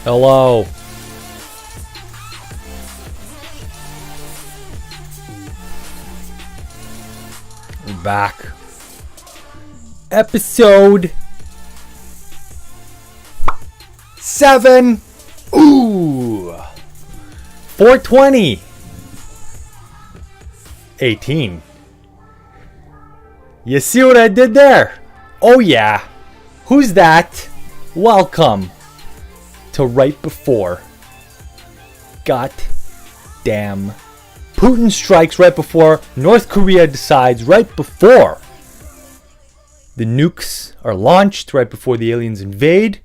Hello. We're back. Episode 7. Ooh. 420. 18. You see what I did there? Oh yeah. Who's that? Welcome to right before. God damn. Putin strikes right before North Korea decides, right before the nukes are launched, right before the aliens invade,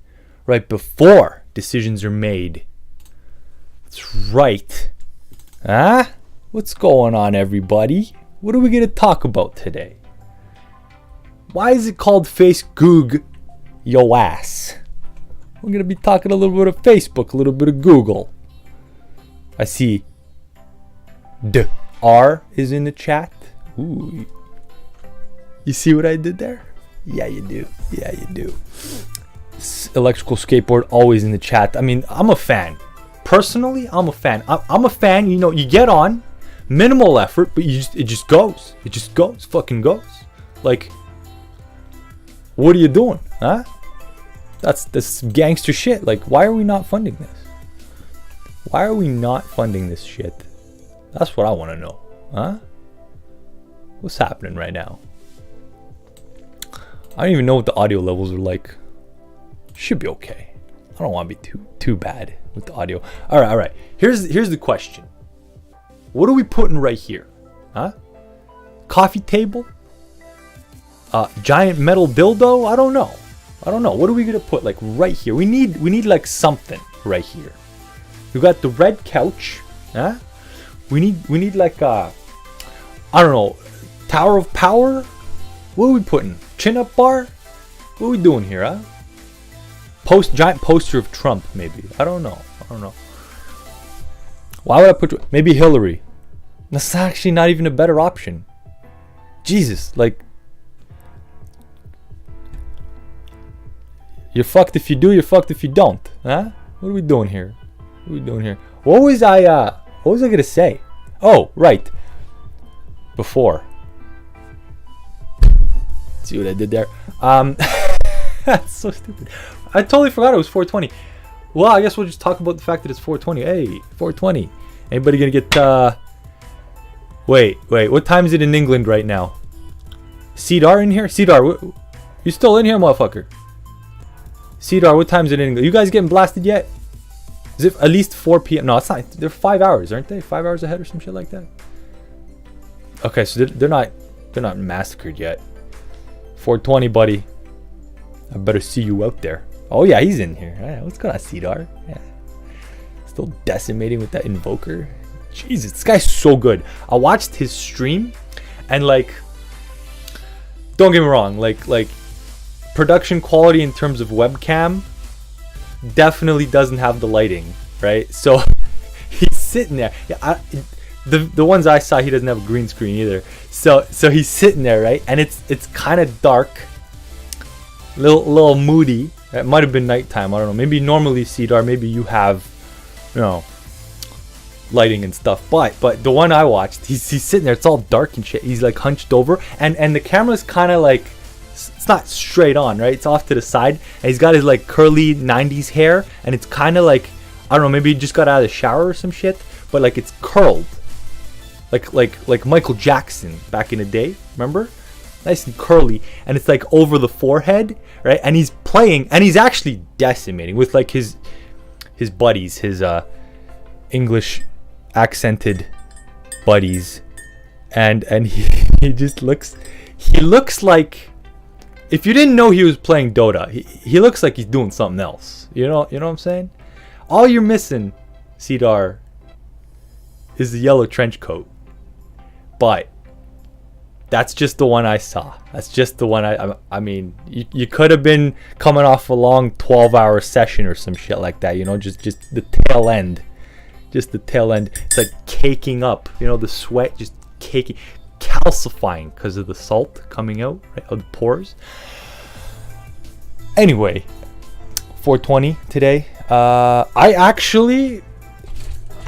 right before decisions are made. That's right. Huh? What's going on, everybody? What are we going to talk about today? Why is it called Face-Goog-Yo-Ass? We're going to be talking a little bit of Facebook, a little bit of Google. I see R is in the chat. Ooh. You see what I did there? Yeah, you do. Yeah, you do. Electrical skateboard always in the chat. I mean, I'm a fan. Personally, I'm a fan. I'm a fan. You know, you get on, minimal effort, but it just goes. It just goes. Fucking goes. Like, what are you doing, huh? That's gangster shit. Like, why are we not funding this? Why are we not funding this shit? That's what I want to know, huh? What's happening right now? I don't even know what the audio levels are like. Should be okay. I don't want to be too bad with the audio. All right. Here's the question. What are we putting right here, huh? Coffee table? Giant metal dildo? I don't know. What are we gonna put like right here? We need like something right here. We got the red couch, huh? We need like I don't know, Tower of Power. What are we putting? Chin up bar? What are we doing here, huh? Giant poster of Trump, maybe. I don't know. Why would I put maybe Hillary? That's actually not even a better option. Jesus, like, you're fucked if you do, you're fucked if you don't, huh? What are we doing here? What was I gonna say? Oh, right. Before. See what I did there? That's so stupid. I totally forgot it was 420. Well, I guess we'll just talk about the fact that it's 420. Hey, 420. Anybody gonna get Wait, what time is it in England right now? Cedar in here? Cedar, you still in here, motherfucker? Cedar, what time is it in England? You guys getting blasted yet? Is it at least 4 p.m.? No, it's not. They're 5 hours, aren't they? 5 hours ahead or some shit like that. Okay, so they're not massacred yet. 420, buddy. I better see you out there. Oh yeah, he's in here. Right, what's going on, Cedar? Yeah. Still decimating with that invoker. Jesus, this guy's so good. I watched his stream, and like, don't get me wrong, like production quality in terms of webcam definitely doesn't have the lighting, right? So he's sitting there. Yeah, the ones I saw, he doesn't have a green screen either. So he's sitting there, right? And it's kind of dark, little moody. It might have been nighttime. I don't know. Maybe normally, Cedar, maybe you have, you know, lighting and stuff. But the one I watched, he's sitting there. It's all dark and shit. He's like hunched over, and the camera's kind of like, it's not straight on, right? It's off to the side, and he's got his like curly 90s hair, and it's kind of like, I don't know, maybe he just got out of the shower or some shit, but like it's curled, like Michael Jackson back in the day, remember? Nice and curly, and it's like over the forehead, right? And he's playing, and he's actually decimating with like his buddies, his English accented buddies, and he just looks like, if you didn't know he was playing Dota, he looks like he's doing something else. You know what I'm saying? All you're missing, Cedar, is the yellow trench coat. But that's just the one I saw. That's just the one I mean, you could have been coming off a long 12-hour session or some shit like that, you know, just the tail end. Just the tail end. It's like caking up, you know, the sweat just caking, calcifying because of the salt coming out, right, of the pores. Anyway, 420 today. I actually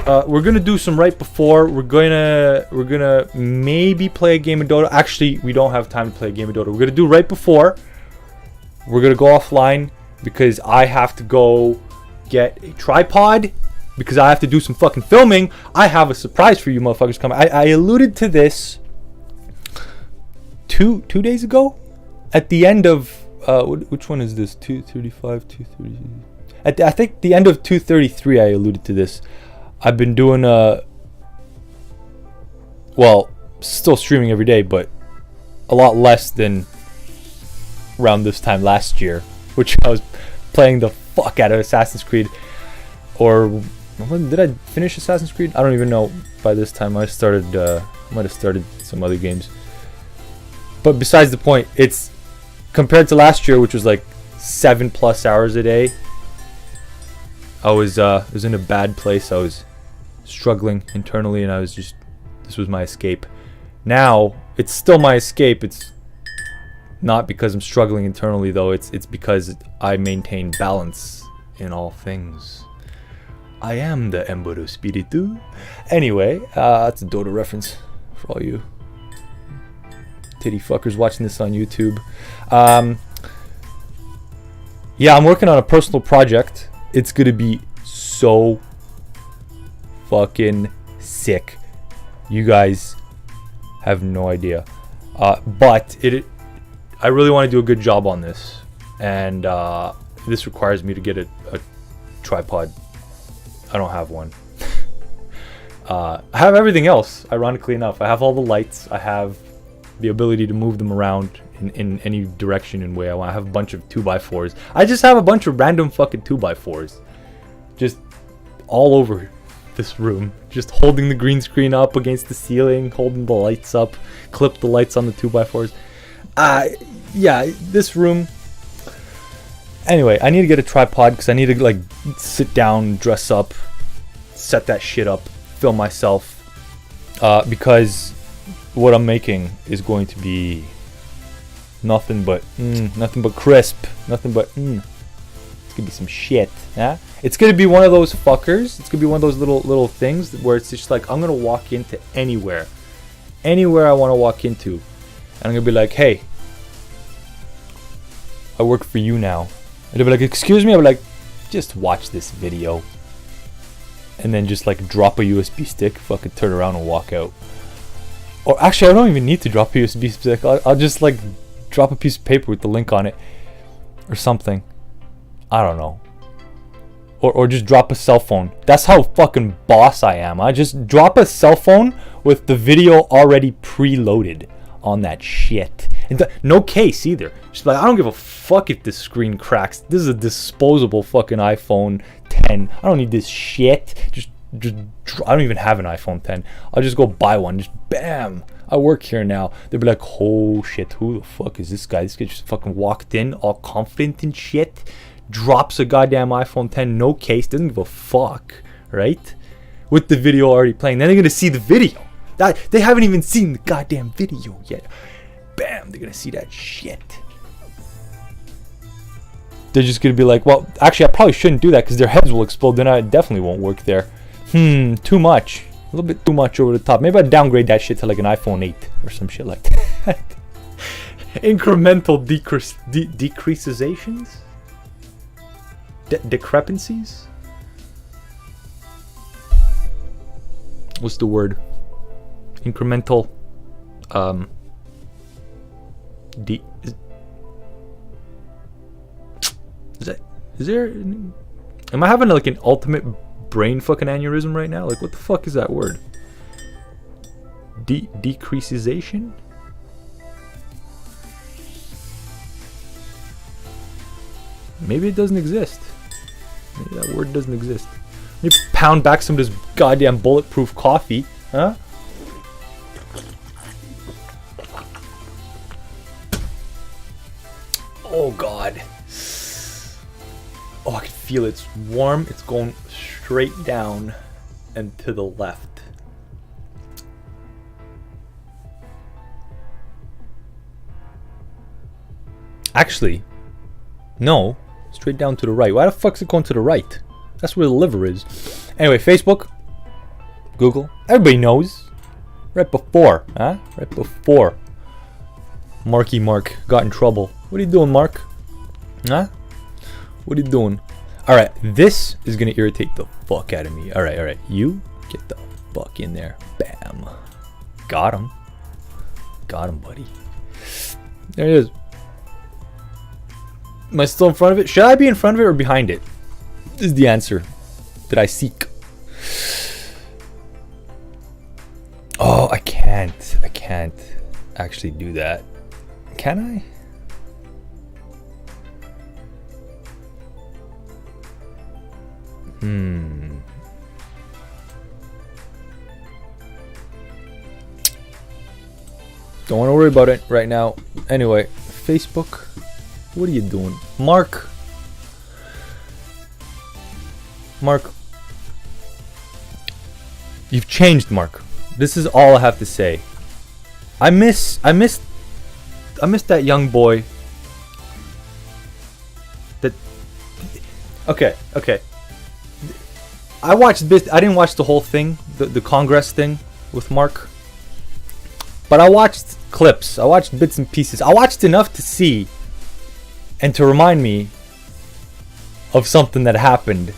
we're gonna do some right before. We're gonna maybe play a game of Dota. Actually, we don't have time to play a game of Dota. We're gonna do right before. We're gonna go offline because I have to go get a tripod because I have to do some fucking filming. I have a surprise for you motherfuckers coming. I alluded to this two days ago at the end of which one is this? 235, 230. I think the end of 233 I alluded to this. I've been doing well, still streaming every day, but a lot less than around this time last year, which I was playing the fuck out of Assassin's Creed. Or did I finish Assassin's Creed? I don't even know. By this time I might have started some other games. But besides the point, it's compared to last year, which was like 7+ hours a day. I was in a bad place. I was struggling internally, and this was my escape. Now it's still my escape. It's not because I'm struggling internally though. It's because I maintain balance in all things. I am the Emboro Spiritu. Anyway, that's a Dota reference for all you titty fuckers watching this on YouTube. Yeah, I'm working on a personal project. It's gonna be so fucking sick. You guys have no idea. But I really want to do a good job on this, and this requires me to get a tripod. I don't have one. I have everything else, ironically enough. I have all the lights. I have the ability to move them around in any direction and way I want. I have a bunch of 2x4s. I just have a bunch of random fucking 2x4s. Just all over this room. Just holding the green screen up against the ceiling, holding the lights up, clip the lights on the 2x4s. Yeah, this room. Anyway, I need to get a tripod because I need to like sit down, dress up, set that shit up, film myself. Because what I'm making is going to be nothing but crisp, nothing but it's gonna be some shit. Yeah, it's gonna be one of those fuckers. It's gonna be one of those little things where it's just like I'm gonna walk into anywhere I want to walk into, and I'm gonna be like, hey, I work for you now. And they'll be like, excuse me? I'll be like, just watch this video. And then just like drop a USB stick, fucking turn around and walk out. Or actually, I don't even need to drop a USB stick. I'll just like drop a piece of paper with the link on it. Or something. I don't know. Or just drop a cell phone. That's how fucking boss I am. I just drop a cell phone with the video already preloaded on that shit. And no case either. Just like, I don't give a fuck if this screen cracks. This is a disposable fucking iPhone 10. I don't need this shit. Just I don't even have an iPhone 10. I'll just go buy one. Just bam. I work here now. They'll be like, oh shit, who the fuck is this guy? This guy just fucking walked in all confident and shit. Drops a goddamn iPhone 10, no case, doesn't give a fuck, right? With the video already playing. Then they're gonna see the video. They haven't even seen the goddamn video yet. Bam, they're gonna see that shit. They're just gonna be like, well, actually I probably shouldn't do that because their heads will explode. Then I definitely won't work there. Too much. A little bit too much over the top. Maybe I'd downgrade that shit to like an iPhone 8 or some shit like that. Incremental decreasations? Decrepancies? What's the word? Incremental is there am I having like an ultimate brain fucking aneurysm right now? Like what the fuck is that word? Decreasization? Maybe it doesn't exist. Maybe that word doesn't exist. You pound back some of this goddamn bulletproof coffee, huh? Oh god. Oh, I can feel it. It's warm. It's going straight down and to the left. Actually, No, straight down to the right. Why the fuck's it going to the right? That's where the liver is. Anyway, Facebook, Google, everybody knows. Right before, huh? Right before Marky Mark got in trouble. What are you doing, Mark? Huh? What are you doing? Alright, this is gonna irritate the fuck out of me. Alright. You get the fuck in there. Bam. Got him. Got him, buddy. There it is. Am I still in front of it? Should I be in front of it or behind it? This is the answer that I seek. Oh, I can't actually do that. Can I? Don't want to worry about it right now. Anyway, Facebook, what are you doing? Mark, you've changed, Mark. This is all I have to say. I miss that young boy. That okay. I watched this. I didn't watch the whole thing, the Congress thing with Mark. But I watched clips. I watched bits and pieces. I watched enough to see and to remind me of something that happened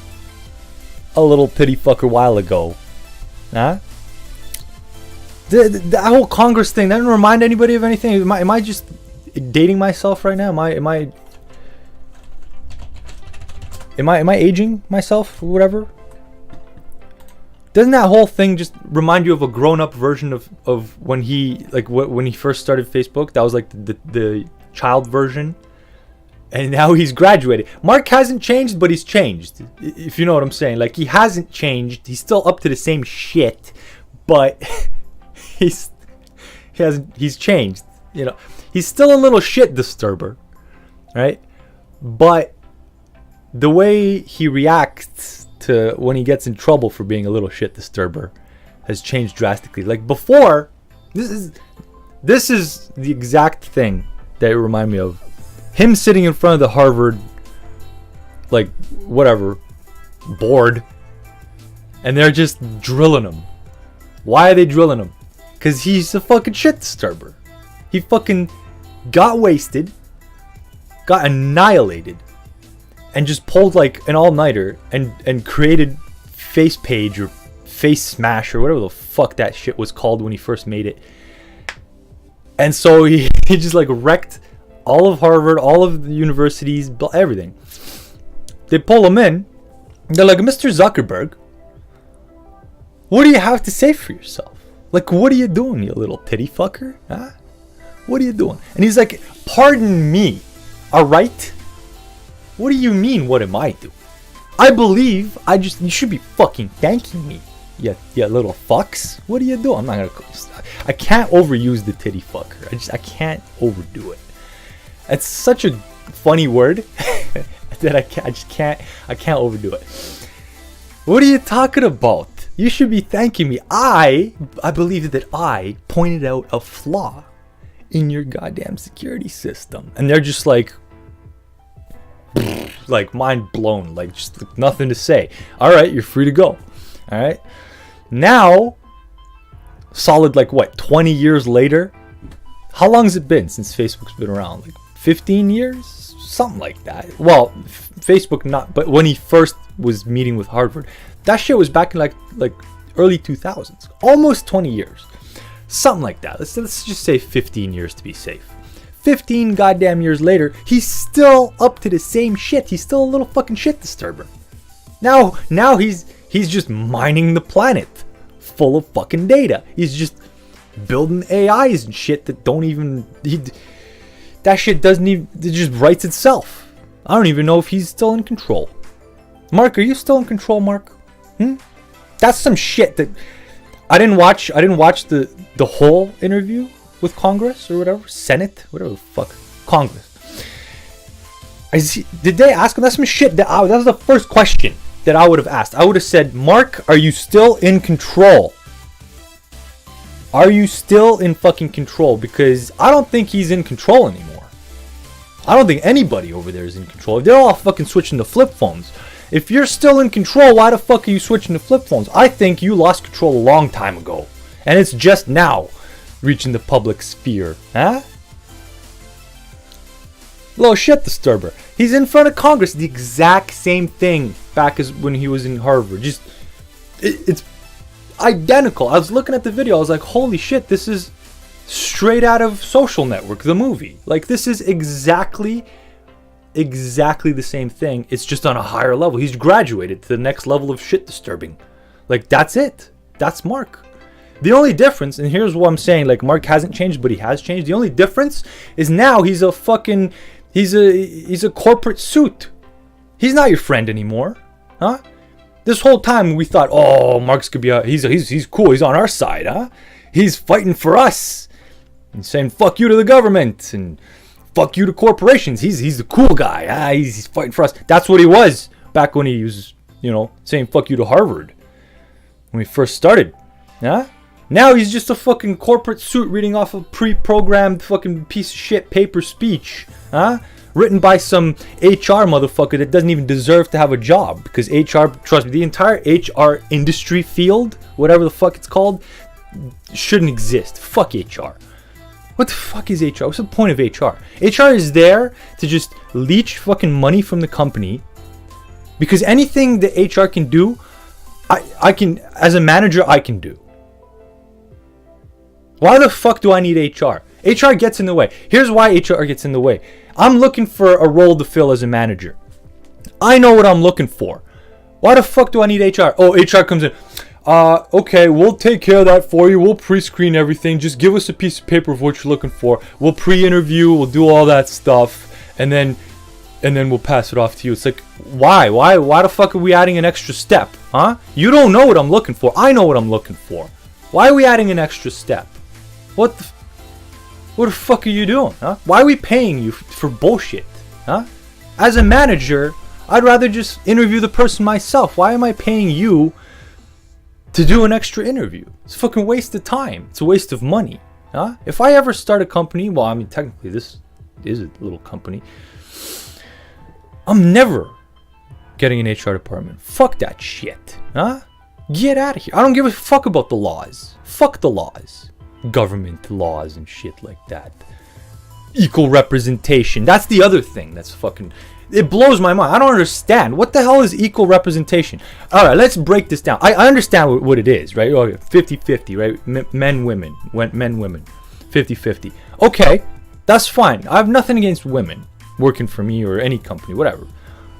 a little pity fucker while ago. Huh? The whole Congress thing, that didn't remind anybody of anything. Am I just dating myself right now? Am I aging myself or whatever? Doesn't that whole thing just remind you of a grown-up version of when he when he first started Facebook? That was like the child version, and now he's graduated. Mark hasn't changed, but he's changed. If you know what I'm saying, like he hasn't changed. He's still up to the same shit, but he's changed. You know, he's still a little shit disturber, right? But the way he reacts to when he gets in trouble for being a little shit disturber has changed drastically. Like before, this is the exact thing that it reminded me of. Him sitting in front of the Harvard, like whatever, board, and they're just drilling him. Why are they drilling him? Because he's a fucking shit disturber. He fucking got wasted, got annihilated, and just pulled like an all-nighter and created Face Page or Face Smash or whatever the fuck that shit was called when he first made it. And so he just like wrecked all of Harvard, all of the universities, everything. They pull him in. They're like, Mr. Zuckerberg, what do you have to say for yourself? Like, what are you doing, you little titty fucker? Huh? What are you doing? And he's like, pardon me, alright? What do you mean, what am I doing? I believe you should be fucking thanking me, you little fucks. What are you doing? I'm not gonna, I can't overuse the titty fucker. I can't overdo it. It's such a funny word that I can't overdo it. What are you talking about? You should be thanking me. I believe that I pointed out a flaw in your goddamn security system. And they're just like mind blown, like just nothing to say. All right, you're free to go. All right. Now, solid like what, 20 years later? How long has it been since Facebook's been around? Like 15 years? Something like that. Well, Facebook not, but when he first was meeting with Harvard, that shit was back in like early 2000s. Almost 20 years. Something like that. Let's just say 15 years to be safe. 15 goddamn years later, he's still up to the same shit. He's still a little fucking shit disturber. Now he's just mining the planet full of fucking data. He's just building AIs and shit that don't even... that shit doesn't even... It just writes itself. I don't even know if he's still in control. Mark, are you still in control, Mark? That's some shit that... I didn't watch the whole interview with Congress or whatever. Senate? Whatever the fuck. Congress. Did they ask him? That's some shit that was the first question that I would have asked. I would have said, Mark, are you still in control? Are you still in fucking control? Because I don't think he's in control anymore. I don't think anybody over there is in control. They're all fucking switching to flip phones. If you're still in control, why the fuck are you switching to flip phones? I think you lost control a long time ago. And it's just now reaching the public sphere. Huh? Little shit disturber. He's in front of Congress. The exact same thing back as when he was in Harvard. Just, it's identical. I was looking at the video. I was like, holy shit, this is straight out of Social Network, the movie. Like, this is exactly the same thing. It's just on a higher level. He's graduated to the next level of shit disturbing. Like, that's it. That's Mark. The only difference, and here's what I'm saying, like, Mark hasn't changed, but he has changed. The only difference is now he's a fucking, he's a corporate suit. He's not your friend anymore. Huh? This whole time we thought, oh, Mark's could be he's cool. He's on our side, huh? He's fighting for us and saying fuck you to the government and fuck you to corporations. He's the cool guy. He's fighting for us. That's what he was back when he was, saying fuck you to Harvard when we first started. Huh? Now he's just a fucking corporate suit reading off a pre-programmed fucking piece of shit paper speech. Huh? Written by some HR motherfucker that doesn't even deserve to have a job. Because HR, trust me, the entire HR industry field, whatever the fuck it's called, shouldn't exist. Fuck HR. What the fuck is HR? What's the point of HR? HR is there to just leech fucking money from the company. Because anything that HR can do, I can, as a manager, I can do. Why the fuck do I need HR? HR gets in the way. Here's why HR gets in the way. I'm looking for a role to fill as a manager. I know what I'm looking for. Why the fuck do I need HR? Oh, HR comes in. Okay, we'll take care of that for you. We'll pre-screen everything. Just give us a piece of paper of what you're looking for. We'll pre-interview. We'll do all that stuff. And then we'll pass it off to you. It's like, why? Why the fuck are we adding an extra step? Huh? You don't know what I'm looking for. I know what I'm looking for. Why are we adding an extra step? What the fuck are you doing, huh? Why are we paying you for bullshit, huh? As a manager, I'd rather just interview the person myself. Why am I paying you to do an extra interview? It's a fucking waste of time. It's a waste of money, huh? If I ever start a company, well, I mean, technically this is a little company. I'm never getting an HR department. Fuck that shit, huh? Get out of here. I don't give a fuck about the laws. Fuck the laws. Government laws and shit like that. Equal representation. That's the other thing that's fucking... It blows my mind. I don't understand. What the hell is equal representation? Alright, let's break this down. I understand what it is, right? Okay, 50-50, right? Men, women. 50-50. Okay, that's fine. I have nothing against women working for me or any company, whatever.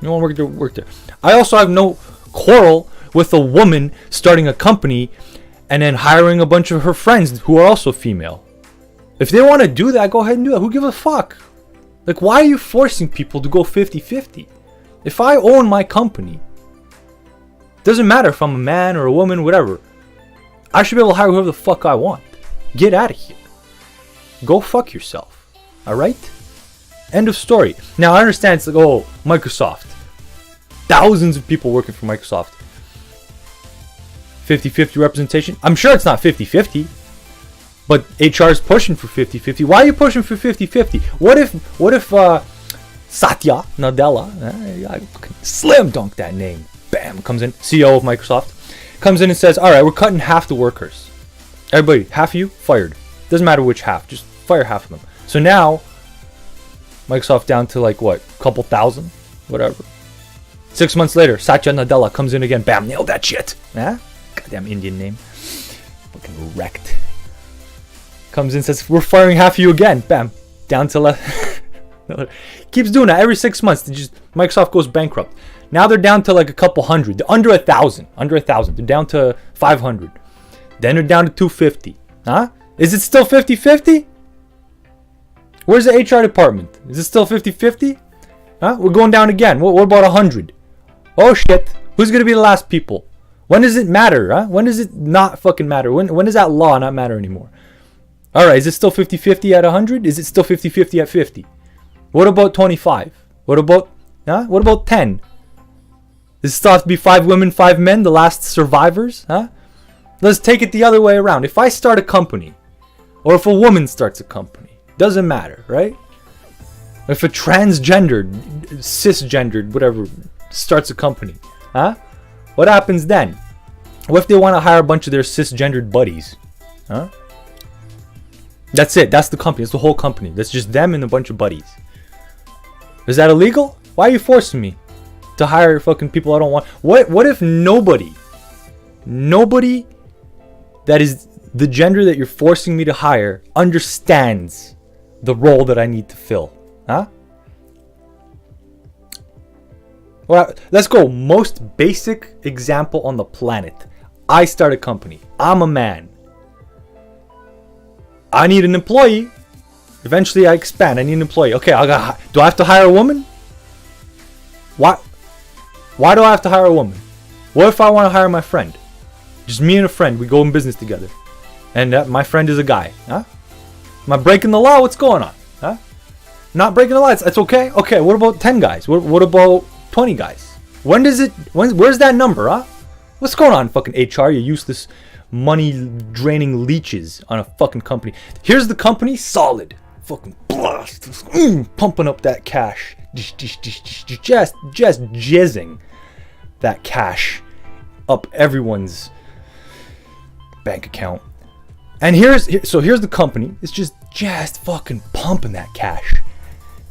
You want to work there. I also have no quarrel with a woman starting a company and then hiring a bunch of her friends who are also female. If they want to do that, go ahead and do that. Who gives a fuck? Like, why are you forcing people to go 50-50? If I own my company, doesn't matter if I'm a man or a woman, whatever, I should be able to hire whoever the fuck I want. Get out of here. Go fuck yourself. Alright? End of story. Now, I understand it's like, oh, Microsoft. Thousands of people working for Microsoft. 50-50 representation. I'm sure it's not 50-50. But HR is pushing for 50-50. Why are you pushing for 50-50? What if Satya Nadella, I slam dunk that name, bam, comes in, CEO of Microsoft, comes in and says, all right, we're cutting half the workers. Everybody, half of you, fired. Doesn't matter which half, just fire half of them. So now, Microsoft down to like what, a couple thousand, whatever. 6 months later, Satya Nadella comes in again, bam, nailed that shit. Huh? Goddamn Indian name. Fucking wrecked. Comes in, says, we're firing half of you again. Bam. Down to left. Keeps doing that every 6 months. Microsoft goes bankrupt. Now they're down to like a couple hundred. They're under 1,000. They're down to 500. Then they're down to 250. Huh? Is it still 50-50? Where's the HR department? Is it still 50-50? Huh? We're going down again. What about 100? Oh shit. Who's going to be the last people? When does it matter? Huh? When does it not fucking matter? When does that law not matter anymore? Alright, is it still 50-50 at 100? Is it still 50-50 at 50? What about 25? What about 10? Does it still have to be 5 women, 5 men, the last survivors? Huh? Let's take it the other way around. If I start a company, or if a woman starts a company, doesn't matter, right? If a transgendered, cisgendered, whatever, starts a company, huh? What happens then? What if they want to hire a bunch of their cisgendered buddies? Huh? That's it. That's the company. It's the whole company. That's just them and a bunch of buddies. Is that illegal? Why are you forcing me to hire fucking people I don't want? What if nobody that is the gender that you're forcing me to hire understands the role that I need to fill? Huh? Well, let's go. Most basic example on the planet. I start a company. I'm a man. I need an employee. Eventually I expand. I need an employee. Okay, do I have to hire a woman? Why do I have to hire a woman? What if I want to hire my friend? Just me and a friend. We go in business together. And my friend is a guy. Huh? Am I breaking the law? What's going on? Huh? Not breaking the law. It's okay. Okay, what about 10 guys? What about 20 guys? Where's that number, huh? What's going on, fucking HR? You useless money draining leeches on a fucking company. Here's the company, solid. Fucking blast. Pumping up that cash. Just jizzing that cash up everyone's bank account. And here's the company. It's just fucking pumping that cash.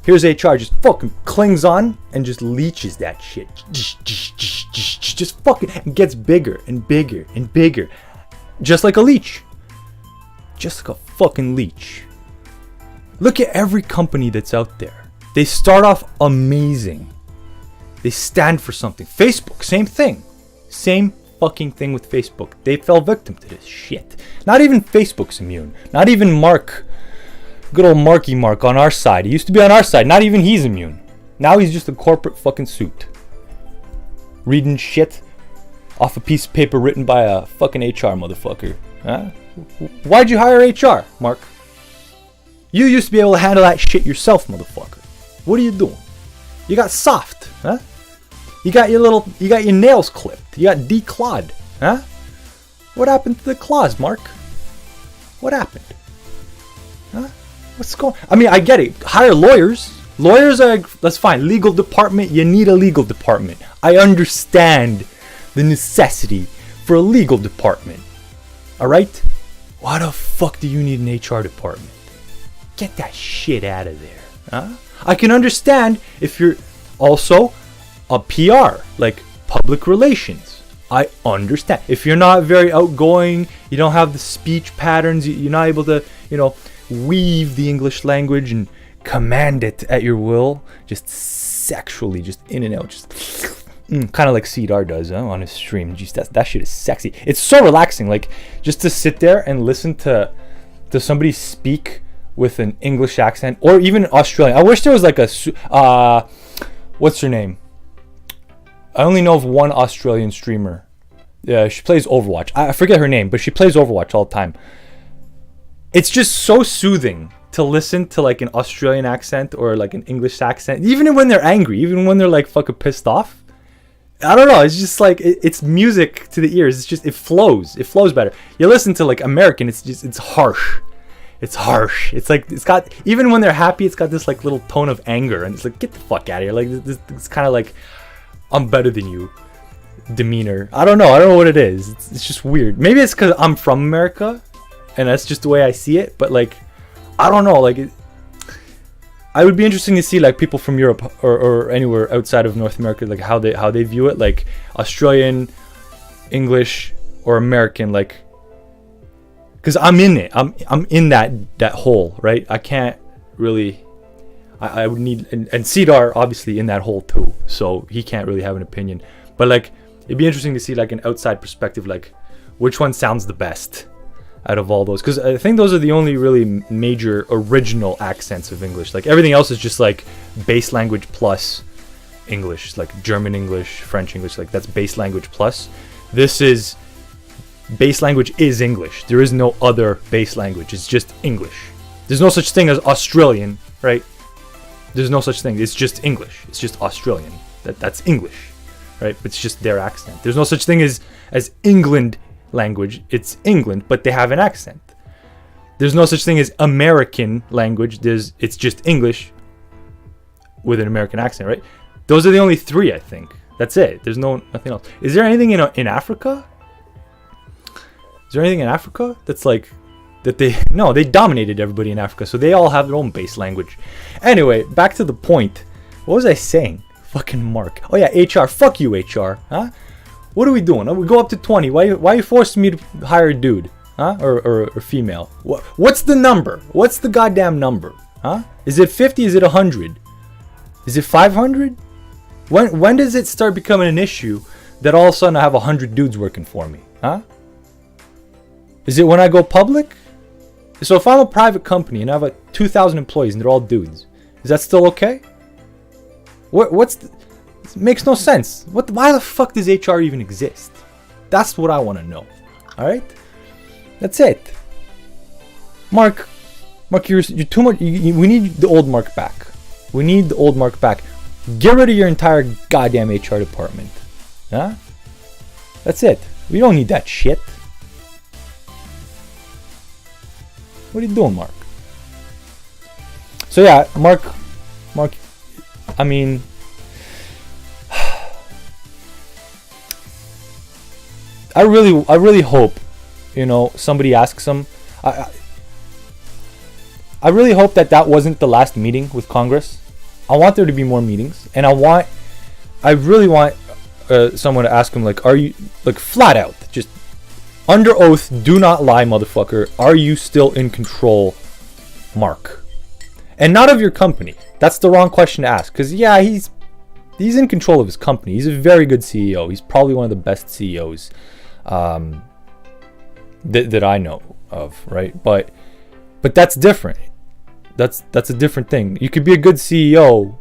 Here's HR, just fucking clings on and just leeches that shit. Just fucking gets bigger and bigger and bigger. Just like a leech. Just like a fucking leech. Look at every company that's out there. They start off amazing. They stand for something. Facebook, same thing. Same fucking thing with Facebook. They fell victim to this shit. Not even Facebook's immune. Not even Mark. Good old Marky Mark on our side. He used to be on our side. Not even he's immune. Now he's just a corporate fucking suit. Reading shit off a piece of paper written by a fucking HR motherfucker. Huh? Why'd you hire HR, Mark? You used to be able to handle that shit yourself, motherfucker. What are you doing? You got soft, huh? You got your nails clipped. You got declawed, huh? What happened to the claws, Mark? What happened? Huh? What's going on? I mean, I get it. Hire lawyers. Lawyers are, that's fine. Legal department, you need a legal department. I understand the necessity for a legal department. Alright? Why the fuck do you need an HR department? Get that shit out of there. Huh? I can understand if you're also a PR, like public relations. I understand. If you're not very outgoing, you don't have the speech patterns, you're not able to, weave the English language and command it at your will, just sexually, just in and out, just kind of like Cedar does on his stream. Jeez, that shit is sexy. It's so relaxing, like just to sit there and listen to somebody speak with an English accent, or even Australian. I wish there was like a what's her name? I only know of one Australian streamer. Yeah, she plays Overwatch. I forget her name, but she plays Overwatch all the time. It's just so soothing to listen to like an Australian accent or like an English accent, even when they're angry, even when they're like fucking pissed off. I don't know. It's just like it's music to the ears. It's just it flows better. You listen to like American, it's harsh. It's harsh. It's like it's got, even when they're happy, it's got this like little tone of anger, and it's like, get the fuck out of here. Like it's kind of like, I'm better than you demeanor. I don't know what it is. It's just weird. Maybe it's because I'm from America and that's just the way I see it, but like I don't know, like I would be interesting to see like people from Europe or anywhere outside of North America, like how they view it, like Australian, English, or American, like, because I'm in it. I'm in that hole, right? I can't really. I would need, and Cedar obviously in that hole too, so he can't really have an opinion. But like, it'd be interesting to see like an outside perspective, like which one sounds the best out of all those, because I think those are the only really major original accents of English. Like everything else is just like base language plus English, like German English, French English, like that's base language plus. This is base language is English. There is no other base language. It's just English. There's no such thing as Australian, right? There's no such thing. It's just English. It's just Australian. That's English, right? But it's just their accent. There's no such thing as England language. It's England, but they have an accent. There's no such thing as American language. It's just English, with an American accent, right? Those are the only three, I think. That's it. There's nothing else. Is there anything in Africa? Is there anything in Africa that's like that they dominated everybody in Africa, so they all have their own base language. Anyway, back to the point. What was I saying? Fucking Mark. Oh yeah, HR. Fuck you, HR. Huh? What are we doing? We go up to 20. Why are you forcing me to hire a dude? Huh? Or female? What's the number? What's the goddamn number? Huh? Is it 50? Is it 100? Is it 500? When does it start becoming an issue that all of a sudden I have 100 dudes working for me? Huh? Is it when I go public? So if I'm a private company and I have 2,000 employees and they're all dudes, is that still okay? It makes no sense. Why the fuck does HR even exist? That's what I want to know. All right? That's it. Mark, you're too much. We need the old Mark back. We need the old Mark back. Get rid of your entire goddamn HR department. Huh? That's it. We don't need that shit. What are you doing, Mark? So yeah, Mark, I mean, I really hope, somebody asks him. I really hope that wasn't the last meeting with Congress. I want there to be more meetings, and I really want someone to ask him, like, are you, like, flat out, just under oath, do not lie, motherfucker. Are you still in control, Mark? And not of your company. That's the wrong question to ask. Because, yeah, he's in control of his company. He's a very good CEO. He's probably one of the best CEOs that I know of, right? But that's different. That's a different thing. You could be a good CEO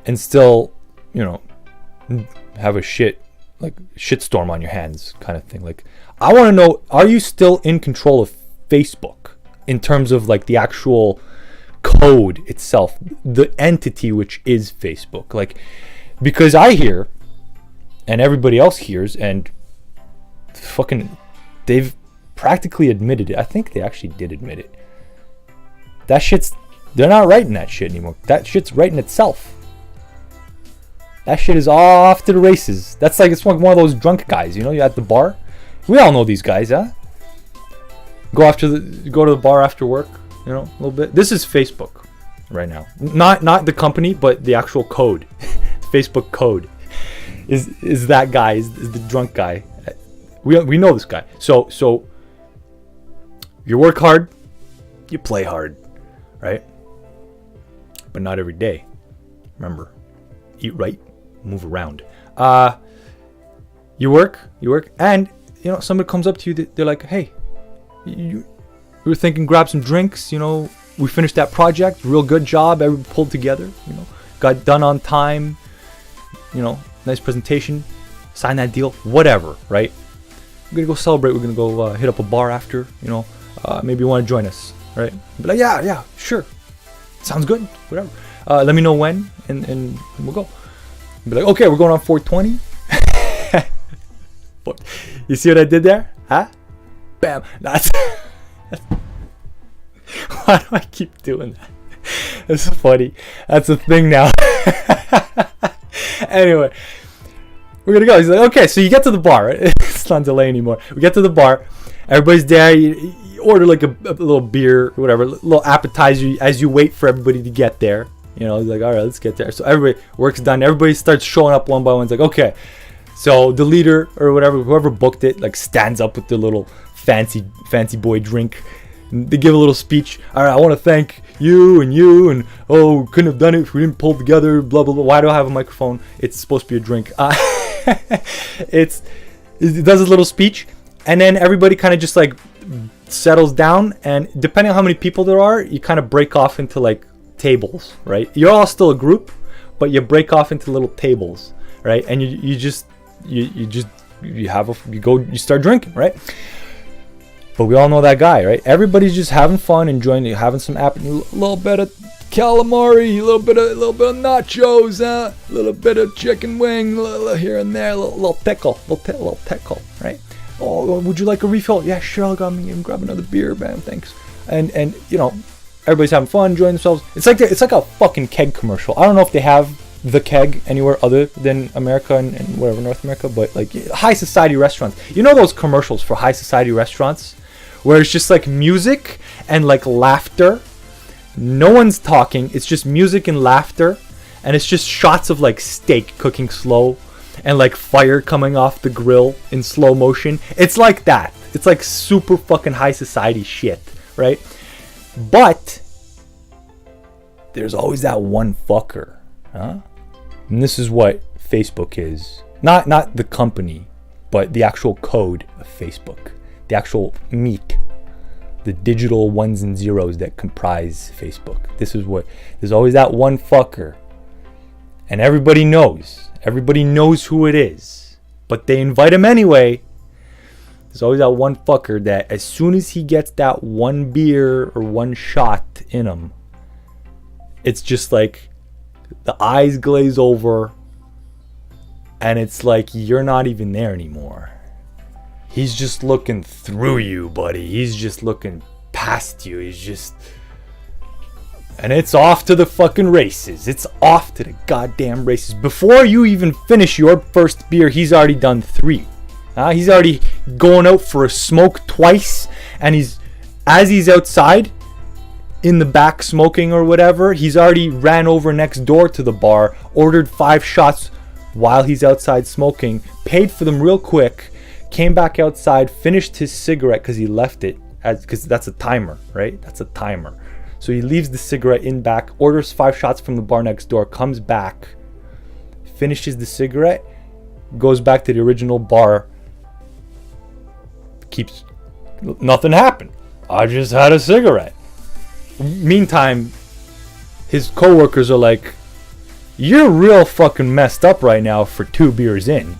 and still, have a shitstorm on your hands kind of thing. Like, I want to know, are you still in control of Facebook in terms of like the actual code itself, the entity which is Facebook? Like, because I hear, and everybody else hears, and fucking, they've practically admitted it. I think they actually did admit it. They're not writing that shit anymore. That shit's writing itself. That shit is off to the races. That's like, it's like one of those drunk guys, you're at the bar. We all know these guys, huh? Go to the bar after work, a little bit. This is Facebook right now. Not the company, but the actual code. Facebook code is that guy, is the drunk guy. We know this guy. So you work hard, you play hard, right? But not every day. Remember, eat right, move around. You work, and somebody comes up to you. They're like, "Hey, we were thinking grab some drinks. We finished that project, real good job. Everybody pulled together. Got done on time. Nice presentation. Sign that deal, whatever, right? We're gonna go celebrate. We're gonna go hit up a bar after. Maybe you want to join us, right? Be like, yeah, sure. Sounds good. Whatever. Let me know when, and we'll go. Be like, okay, we're going on 420. But you see what I did there? Huh? Bam. That's why do I keep doing that? That's funny. That's a thing now. Anyway, we're gonna go. He's like, okay, so you get to the bar, right? It's not delay anymore. We get to the bar. Everybody's there. You order like a little beer or whatever, a little appetizer as you wait for everybody to get there. He's like, all right, let's get there. So everybody, work's done. Everybody starts showing up one by one. It's like, okay. So the leader or whatever, whoever booked it, like stands up with the little fancy boy drink. And they give a little speech. All right, I want to thank you, and couldn't have done it if we didn't pull together, blah, blah, blah. Why do I have a microphone? It's supposed to be a drink. It does a little speech, and then everybody kind of just like settles down, and depending on how many people there are, you kind of break off into like tables, right? You're all still a group, but you break off into little tables, right? And you start drinking, right? But we all know that guy, right? Everybody's just having fun, enjoying it, having some a little bit of calamari, a little bit of nachos, a little bit of chicken wing, little here and there, little tickle, right? Oh, would you like a refill? Yeah, sure, I'll grab another beer, man, thanks. And Everybody's having fun, enjoying themselves. It's like a fucking keg commercial. I don't know if they have the keg anywhere other than America and whatever, North America, but like high society restaurants. You know those commercials for high society restaurants where it's just like music and like laughter. No one's talking. It's just music and laughter, and it's just shots of like steak cooking slow and like fire coming off the grill in slow motion. It's like that. It's like super fucking high society shit, right? But there's always that one fucker, huh? And this is what Facebook is. Not the company, but the actual code of Facebook. The actual meat. The digital ones and zeros that comprise Facebook. There's always that one fucker. And everybody knows. Everybody knows who it is. But they invite him anyway. There's always that one fucker that as soon as he gets that one beer or one shot in him, it's just like the eyes glaze over and it's like you're not even there anymore. He's just looking through you, buddy. He's just looking past you. And it's off to the fucking races. It's off to the goddamn races. Before you even finish your first beer, he's already done 3. He's already going out for a smoke twice. And as he's outside, in the back smoking or whatever, he's already ran over next door to the bar, ordered 5 shots while he's outside smoking, paid for them real quick, came back outside, finished his cigarette because he left it, because that's a timer, right? That's a timer. So he leaves the cigarette in back, orders 5 shots from the bar next door, comes back, finishes the cigarette, goes back to the original bar, nothing happened. I just had a cigarette. Meantime, his coworkers are like, you're real fucking messed up right now for 2 beers in.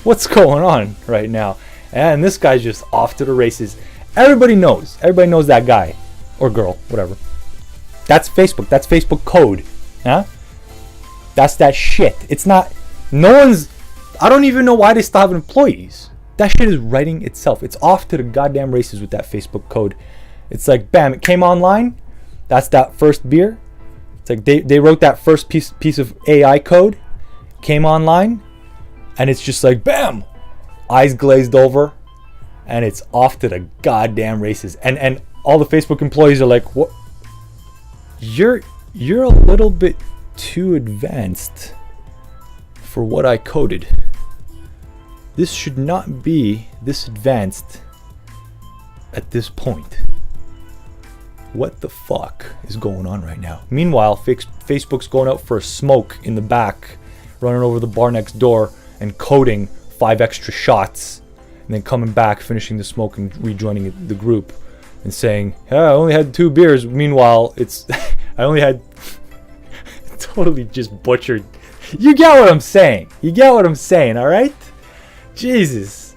What's going on right now? And this guy's just off to the races. Everybody knows that guy or girl, whatever. That's Facebook. That's Facebook code. Huh? That's that shit. It's not, I don't even know why they still have employees. That shit is writing itself. It's off to the goddamn races with that Facebook code. It's like, bam, it came online. That's that first beer. It's like they wrote that first piece of AI code, came online, and it's just like, bam, eyes glazed over, and it's off to the goddamn races. And all the Facebook employees are like, what? You're a little bit too advanced for what I coded. This should not be this advanced at this point. What the fuck is going on right now? Meanwhile, Facebook's going out for a smoke in the back, running over the bar next door and coding 5 extra shots, and then coming back, finishing the smoke and rejoining the group and saying, yeah, I only had 2 beers. Meanwhile, I only had totally just butchered. You get what I'm saying. All right? Jesus.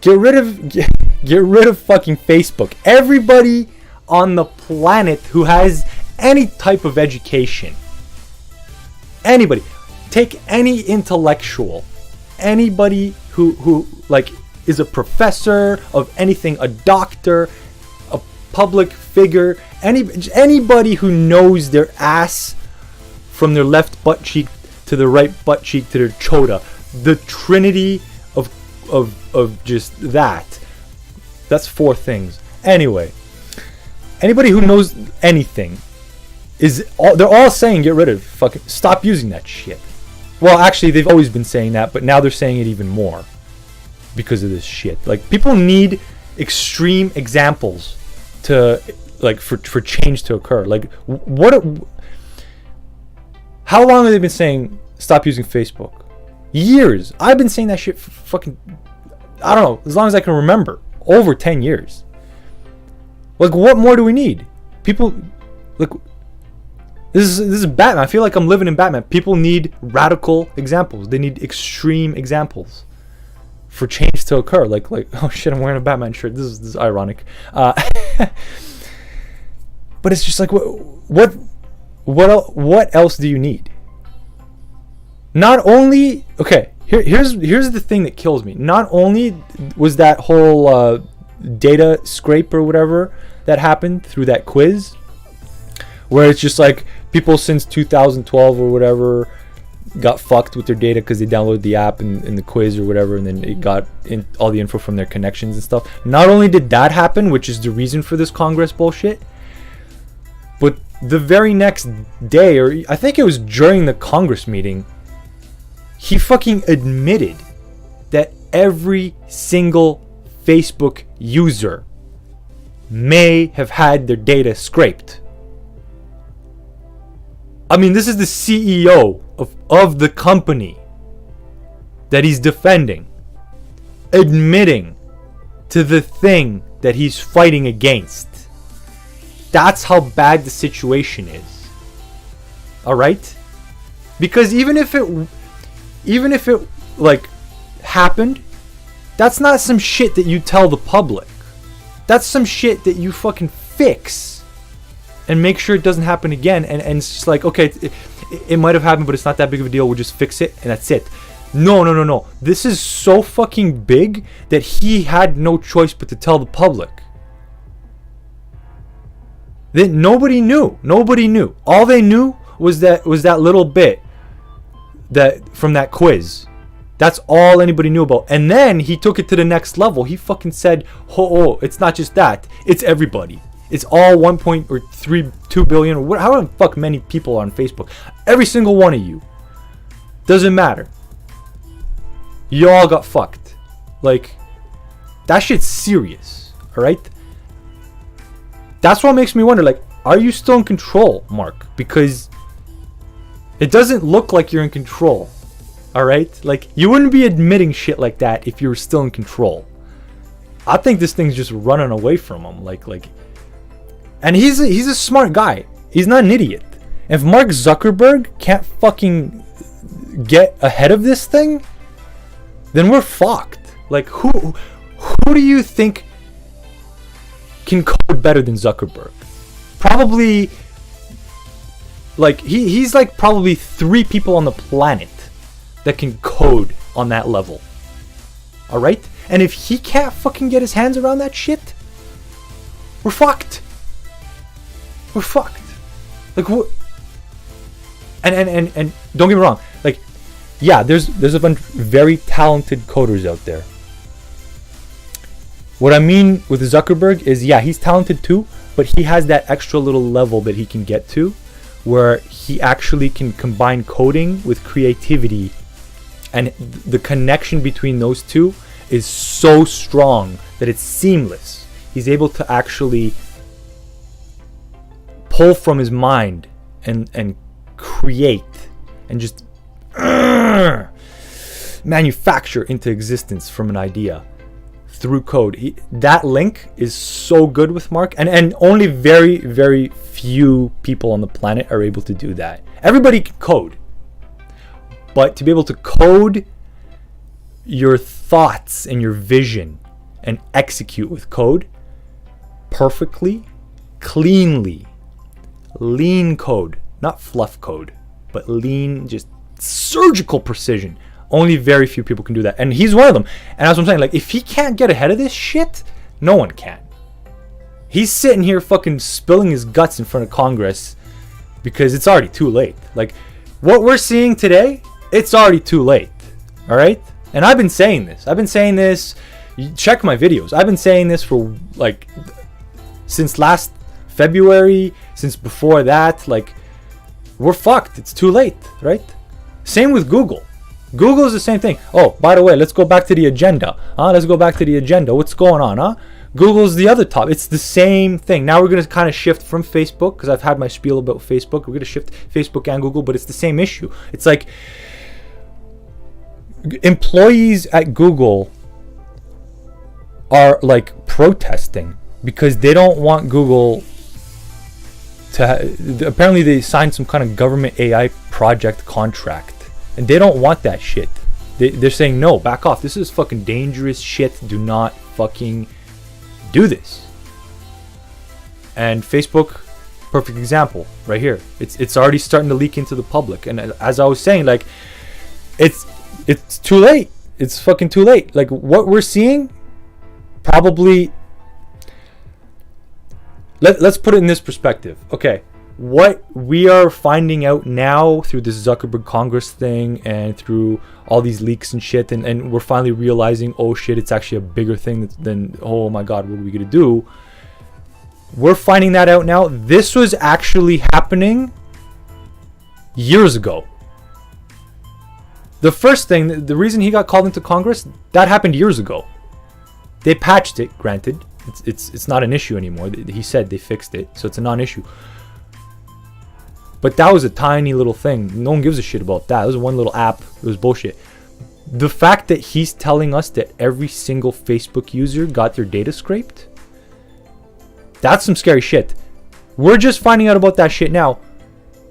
Get rid of fucking Facebook. Everybody on the planet who has any type of education, anybody, take any intellectual, anybody who like is a professor of anything, a doctor, a public figure, anybody who knows their ass from their left butt cheek to the right butt cheek to their chota, the trinity of just that's 4 things. Anyway, anybody who knows anything they're all saying get rid of fucking, stop using that shit. Well, actually, they've always been saying that, but now they're saying it even more because of this shit. Like, people need extreme examples to, like, for change to occur. Like, how long have they been saying stop using Facebook? Years. I've been saying that shit for fucking, I don't know, as long as I can remember. Over 10 years. Like, what more do we need? People, like, this is Batman. I feel like I'm living in Batman. People need radical examples. They need extreme examples for change to occur. Like, oh shit, I'm wearing a Batman shirt. This is ironic. But it's just like, what else do you need? Not only, okay, here's the thing that kills me. Not only was that whole data scrape or whatever that happened through that quiz where it's just like people since 2012 or whatever got fucked with their data because they downloaded the app and the quiz or whatever, and then it got in all the info from their connections and stuff. Not only did that happen, which is the reason for this Congress bullshit, but the very next day, or I think it was during the Congress meeting, he fucking admitted that every single Facebook user may have had their data scraped. I mean, this is the CEO of the company that he's defending, admitting to the thing that he's fighting against. That's how bad the situation is. Alright? Because even if it like happened, that's not some shit that you tell the public. That's some shit that you fucking fix and make sure it doesn't happen again. And it's just like, okay, it might have happened, but it's not that big of a deal. We'll just fix it and that's it. No. This is so fucking big that he had no choice but to tell the public. That nobody knew. All they knew was that little bit that from that quiz. That's all anybody knew about. And then he took it to the next level. He fucking said, oh, it's not just that. It's everybody. It's all 2 billion or however the fuck many people are on Facebook. Every single one of you. Doesn't matter. You all got fucked. Like, that shit's serious. Alright? That's what makes me wonder, like, are you still in control, Mark? Because it doesn't look like you're in control. Alright? Like, you wouldn't be admitting shit like that if you were still in control. I think this thing's just running away from him. And he's a smart guy. He's not an idiot. If Mark Zuckerberg can't fucking get ahead of this thing, then we're fucked. Like, who do you think can code better than Zuckerberg? Probably, like, he's like probably 3 people on the planet that can code on that level. Alright? And if he can't fucking get his hands around that shit, we're fucked. We're fucked. Like, what? And don't get me wrong. Like, yeah, there's a bunch of very talented coders out there. What I mean with Zuckerberg is, yeah, he's talented too, but he has that extra little level that he can get to where he actually can combine coding with creativity, and the connection between those two is so strong that it's seamless. He's able to actually pull from his mind and create and just manufacture into existence from an idea through code. That link is so good with Mark, and only very, very few people on the planet are able to do that. Everybody can code, but to be able to code your thoughts and your vision and execute with code perfectly, cleanly, lean code, not fluff code, but lean, just surgical precision. Only very few people can do that, and he's one of them. And that's what I'm saying. Like, if he can't get ahead of this shit, no one can. He's sitting here fucking spilling his guts in front of Congress because it's already too late. Like, what we're seeing today, it's already too late. All right? And I've been saying this. You check my videos. I've been saying this for like since last February, since before that. Like, we're fucked. It's too late, right? Same with Google. Google is the same thing. Oh, by the way, let's go back to the agenda. Let's go back to the agenda. What's going on, Google's the other top. It's the same thing. Now we're going to kind of shift from Facebook, because I've had my spiel about Facebook. We're going to shift Facebook and Google, but it's the same issue. It's like employees at Google are like protesting because they don't want Google to apparently they signed some kind of government AI project contract. And they don't want that shit. They're saying, no, back off. This is fucking dangerous shit. Do not fucking do this. And Facebook, perfect example, right here. It's already starting to leak into the public. And as I was saying, like, it's too late. It's fucking too late. Like, what we're seeing, probably... Let's put it in this perspective. Okay, what we are finding out now through this Zuckerberg Congress thing and through all these leaks and shit, and we're finally realizing, oh shit, it's actually a bigger thing than oh my god, what are we gonna do? We're finding that out now. This was actually happening years ago. The first thing, the reason he got called into Congress, that happened years ago. They patched it, granted. It's not an issue anymore. He said they fixed it, so it's a non-issue. But that was a tiny little thing. No one gives a shit about that. It was one little app. It was bullshit. The fact that he's telling us that every single Facebook user got their data scraped, that's some scary shit. We're just finding out about that shit now.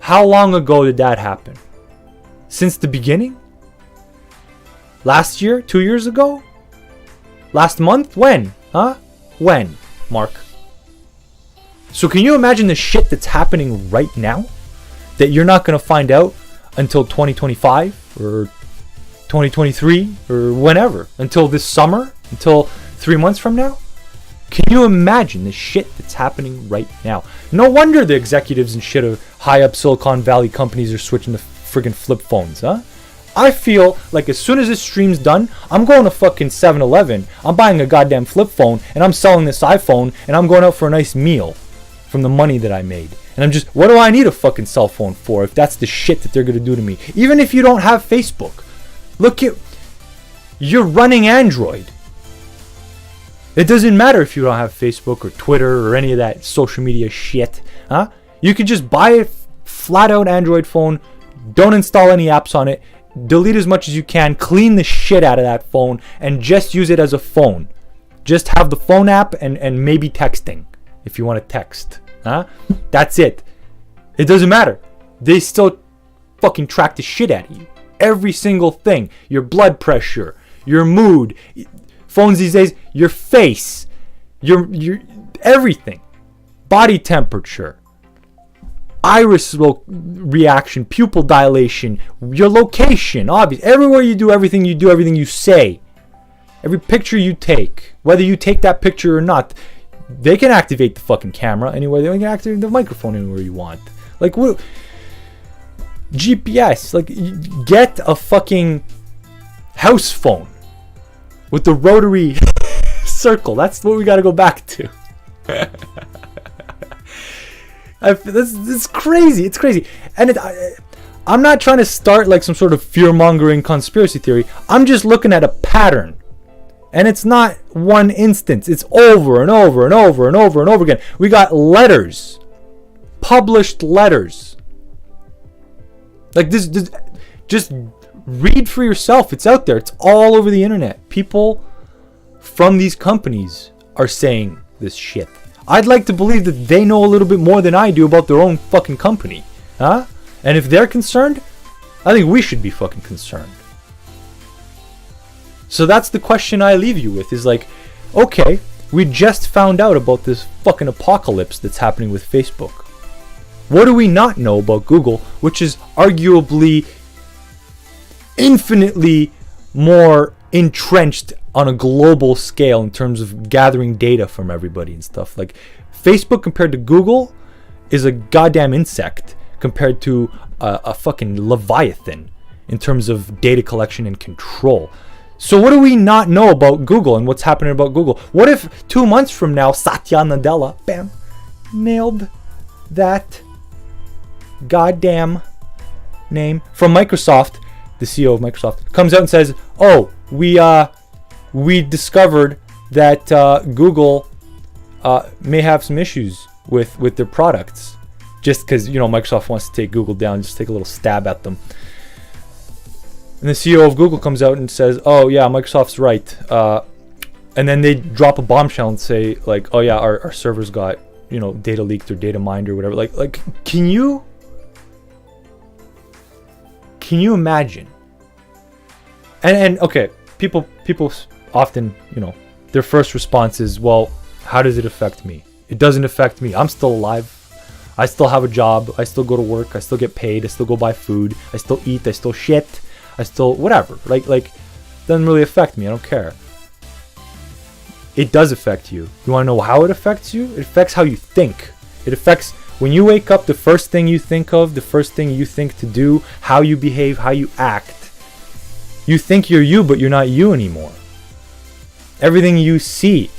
How long ago did that happen? Since the beginning? Last year? 2 years ago? Last month? When? Huh? When, Mark? So can you imagine the shit that's happening right now? That you're not going to find out until 2025 or 2023 or whenever. Until this summer? Until 3 months from now? Can you imagine the shit that's happening right now? No wonder the executives and shit of high up Silicon Valley companies are switching to friggin' flip phones, huh? I feel like as soon as this stream's done, I'm going to fucking 7-Eleven. I'm buying a goddamn flip phone and I'm selling this iPhone and I'm going out for a nice meal from the money that I made. And I'm just, what do I need a fucking cell phone for if that's the shit that they're going to do to me? Even if you don't have Facebook. Look at, you're running Android. It doesn't matter if you don't have Facebook or Twitter or any of that social media shit. Huh? You could just buy a flat out Android phone, don't install any apps on it, delete as much as you can, clean the shit out of that phone, and just use it as a phone. Just have the phone app and maybe texting if you want to text. Huh? That's it. It doesn't matter. They still fucking track the shit out of you. Every single thing. Your blood pressure, your mood, phones these days, your face, your everything. Body temperature, iris reaction, pupil dilation, your location, obvious. Everywhere you do, everything you say. Every picture you take, whether you take that picture or not, they can activate the fucking camera anywhere. They can activate the microphone anywhere you want. Like, what? GPS. Like, get a fucking house phone with the rotary circle. That's what we got to go back to. It's crazy. It's crazy. And I'm not trying to start like some sort of fear-mongering conspiracy theory. I'm just looking at a pattern. And it's not one instance. It's over and over and over and over and over again. We got letters. Published letters. Like this, just read for yourself. It's out there. It's all over the internet. People from these companies are saying this shit. I'd like to believe that they know a little bit more than I do about their own fucking company. Huh? And if they're concerned, I think we should be fucking concerned. So that's the question I leave you with, is like, okay, we just found out about this fucking apocalypse that's happening with Facebook. What do we not know about Google, which is arguably infinitely more entrenched on a global scale in terms of gathering data from everybody and stuff? Like, Facebook compared to Google is a goddamn insect compared to a fucking leviathan in terms of data collection and control. So what do we not know about Google and what's happening about Google? What if 2 months from now, Satya Nadella, bam, nailed that goddamn name from Microsoft, the CEO of Microsoft, comes out and says, oh, we discovered that Google may have some issues with their products, just because, you know, Microsoft wants to take Google down, just take a little stab at them. And the CEO of Google comes out and says, oh yeah, Microsoft's right. And then they drop a bombshell and say, like, oh yeah, our servers got, you know, data leaked or data mined or whatever. Like, can you imagine? And okay, people often, you know, their first response is, well, how does it affect me? It doesn't affect me. I'm still alive. I still have a job. I still go to work. I still get paid. I still go buy food. I still eat. I still shit. I still, whatever. Like, doesn't really affect me. I don't care. It does affect you. You want to know how it affects you? It affects how you think. It affects When you wake up, the first thing you think of, the first thing you think to do, how you behave, how you act, you think you're you, but you're not you anymore. Everything you see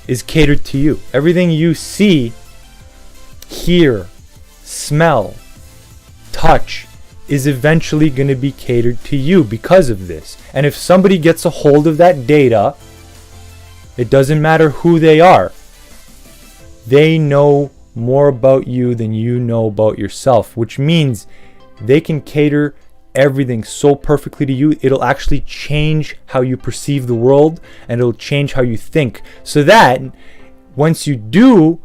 is catered to you. Everything you see, hear, smell, touch is eventually going to be catered to you because of this. And if somebody gets a hold of that data, it doesn't matter who they are. They know more about you than you know about yourself, which means they can cater everything so perfectly to you, it'll actually change how you perceive the world, and it'll change how you think. So that once you do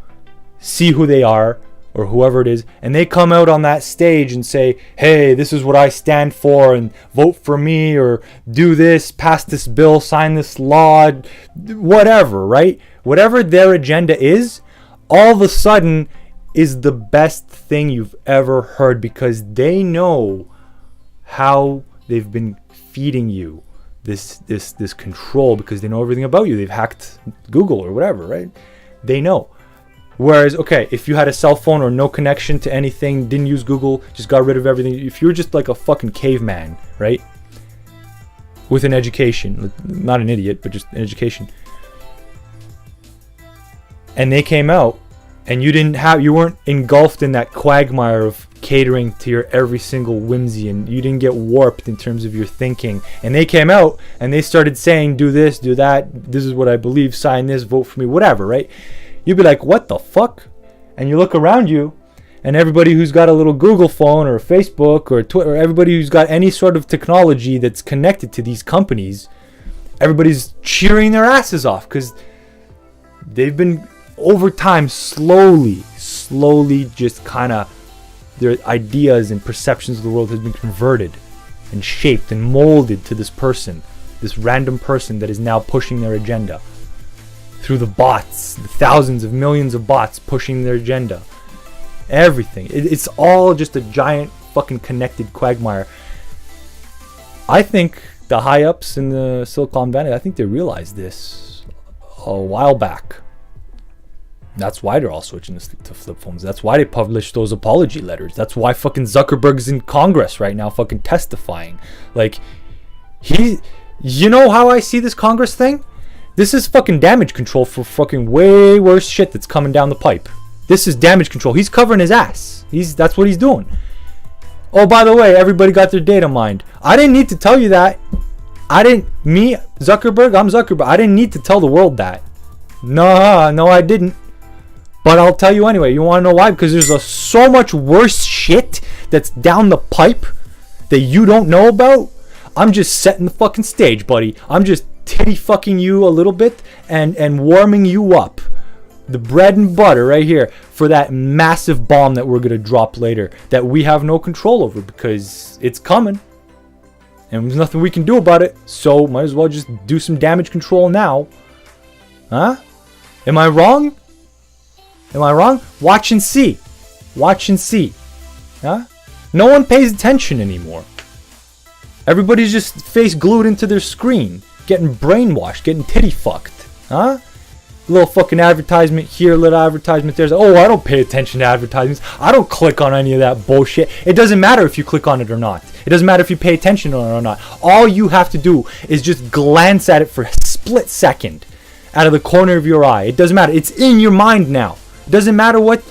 see who they are, or whoever it is, and they come out on that stage and say, hey, this is what I stand for, and vote for me, or do this, pass this bill, sign this law, whatever, right? Whatever their agenda is, all of a sudden is the best thing you've ever heard, because they know how they've been feeding you this control, because they know everything about you. They've hacked Google or whatever, right? They know. Whereas, okay, if you had a cell phone or no connection to anything, didn't use Google, just got rid of everything, if you're just like a fucking caveman, right? With an education, not an idiot, but just an education, and they came out, and you weren't engulfed in that quagmire of catering to your every single whimsy, and you didn't get warped in terms of your thinking, and they came out and they started saying, do this, do that, this is what I believe, sign this, vote for me, whatever, right? You'd be like, what the fuck? And you look around you, and everybody who's got a little Google phone or Facebook or Twitter, or everybody who's got any sort of technology that's connected to these companies, everybody's cheering their asses off, because they've been over time slowly just kind of, their ideas and perceptions of the world has been converted and shaped and molded to this person, this random person that is now pushing their agenda through the bots, the thousands of millions of bots pushing their agenda. Everything. It's all just a giant fucking connected quagmire. I think the high ups in the Silicon Valley, I think they realized this a while back. That's why they're all switching to flip phones. That's why they published those apology letters. That's why fucking Zuckerberg's in Congress right now fucking testifying. Like, you know how I see this Congress thing? This is fucking damage control for fucking way worse shit that's coming down the pipe. This is damage control. He's covering his ass. That's what he's doing. Oh, by the way, everybody got their data mined. I didn't need to tell you that. Zuckerberg, I'm Zuckerberg. I didn't need to tell the world that. No, I didn't. But I'll tell you anyway. You want to know why? Because there's so much worse shit that's down the pipe that you don't know about. I'm just setting the fucking stage, buddy. I'm just titty fucking you a little bit and warming you up. The bread and butter right here for that massive bomb that we're going to drop later that we have no control over, because it's coming. And there's nothing we can do about it. So might as well just do some damage control now. Huh? Am I wrong? Watch and see. Huh? No one pays attention anymore. Everybody's just face glued into their screen, getting brainwashed, getting titty fucked. Huh? Little fucking advertisement here, little advertisement there. Oh, I don't pay attention to advertisements. I don't click on any of that bullshit. It doesn't matter if you click on it or not. It doesn't matter if you pay attention on it or not. All you have to do is just glance at it for a split second out of the corner of your eye. It doesn't matter. It's in your mind now. It doesn't matter what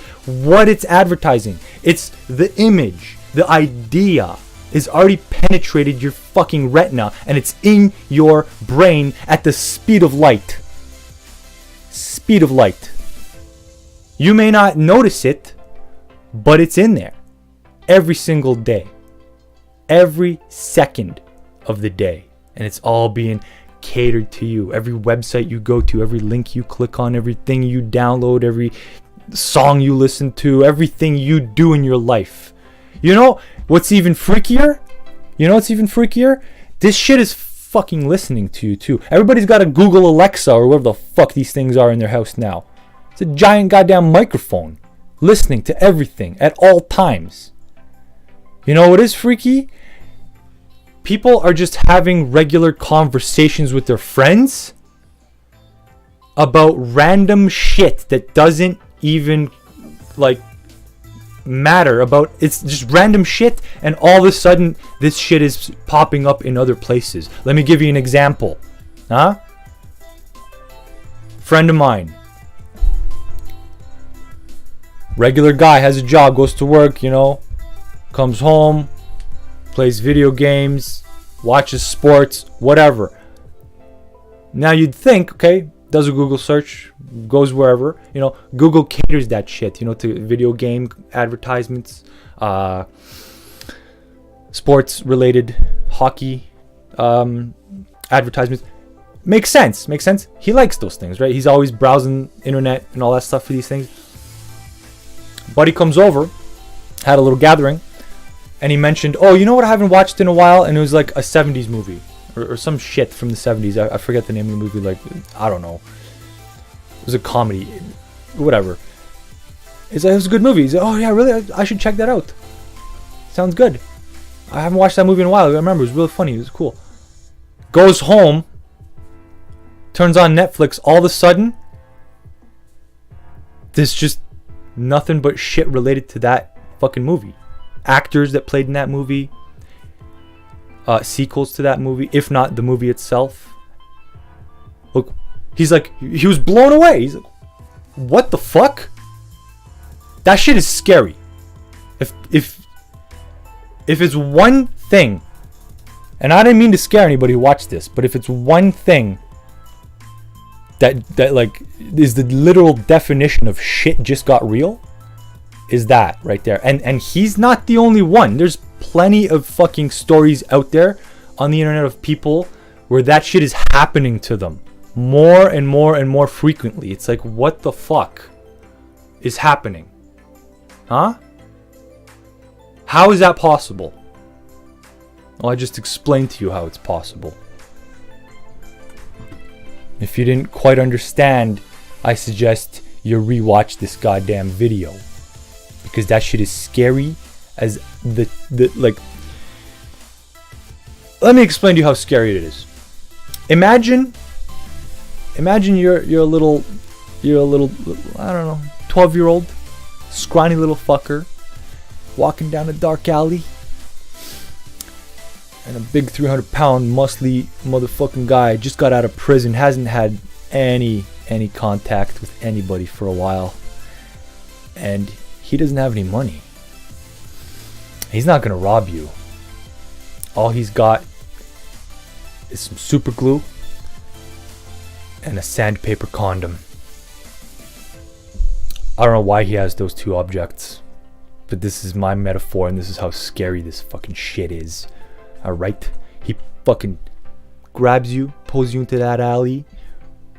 it's advertising. It's the image, the idea is already penetrated your fucking retina, and it's in your brain at the speed of light. Speed of light. You may not notice it, but it's in there every single day, every second of the day, and it's all being catered to you. Every website you go to, every link you click on, everything you download, every song you listen to, everything you do in your life. You know what's even freakier? This shit is fucking listening to you too. Everybody's got a Google Alexa or whatever the fuck these things are in their house now. It's a giant goddamn microphone listening to everything at all times. You know what is freaky? People are just having regular conversations with their friends about random shit that doesn't even, like, matter about, it's just random shit, and all of a sudden this shit is popping up in other places. Let me give you an example. Friend of mine, regular guy, has a job, goes to work, comes home, plays video games, watches sports, whatever. Now you'd think, okay, does a Google search, goes wherever, Google caters that shit, to video game advertisements, sports related hockey advertisements. Makes sense. He likes those things, right? He's always browsing internet and all that stuff for these things. Buddy comes over, had a little gathering, and he mentioned, oh, you know what I haven't watched in a while? And it was like a 70s movie or some shit from the 70s. I forget the name of the movie. Like, I don't know. It was a comedy, whatever. It was a good movie. He's like, oh yeah, really? I should check that out. Sounds good. I haven't watched that movie in a while. I remember, it was really funny. It was cool. Goes home, turns on Netflix. All of a sudden, there's just nothing but shit related to that fucking movie. Actors that played in that movie, sequels to that movie, if not the movie itself. Look, he's like, he was blown away. He's like, what the fuck? That shit is scary. If it's one thing, and I didn't mean to scare anybody who watched this, but if it's one thing that like is the literal definition of shit just got real, is that right there. And he's not the only one. There's plenty of fucking stories out there on the internet of people where that shit is happening to them more and more and more frequently. It's like, what the fuck is happening? Huh? How is that possible? Well, I just explained to you how it's possible. If you didn't quite understand, I suggest you rewatch this goddamn video, because that shit is scary as the like. Let me explain to you how scary it is. Imagine you're a little I don't know, 12-year-old scrawny little fucker walking down a dark alley, and a big 300-pound muscly motherfucking guy just got out of prison, hasn't had any contact with anybody for a while, and he doesn't have any money. He's not gonna rob you. All he's got is some super glue and a sandpaper condom. I don't know why he has those two objects, but this is my metaphor, and this is how scary this fucking shit is. Alright? He fucking grabs you, pulls you into that alley,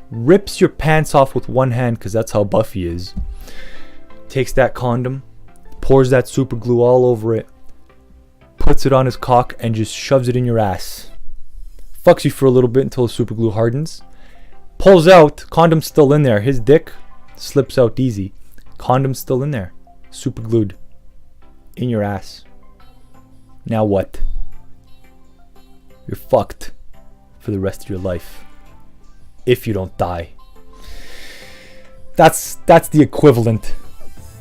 rips your pants off with one hand, because that's how buff he is. Takes that condom, pours that super glue all over it, puts it on his cock, and just shoves it in your ass. Fucks you for a little bit until the super glue hardens. Pulls out, condom's still in there. His dick slips out easy. Condom's still in there. Super glued. In your ass. Now what? You're fucked for the rest of your life. If you don't die. That's the equivalent.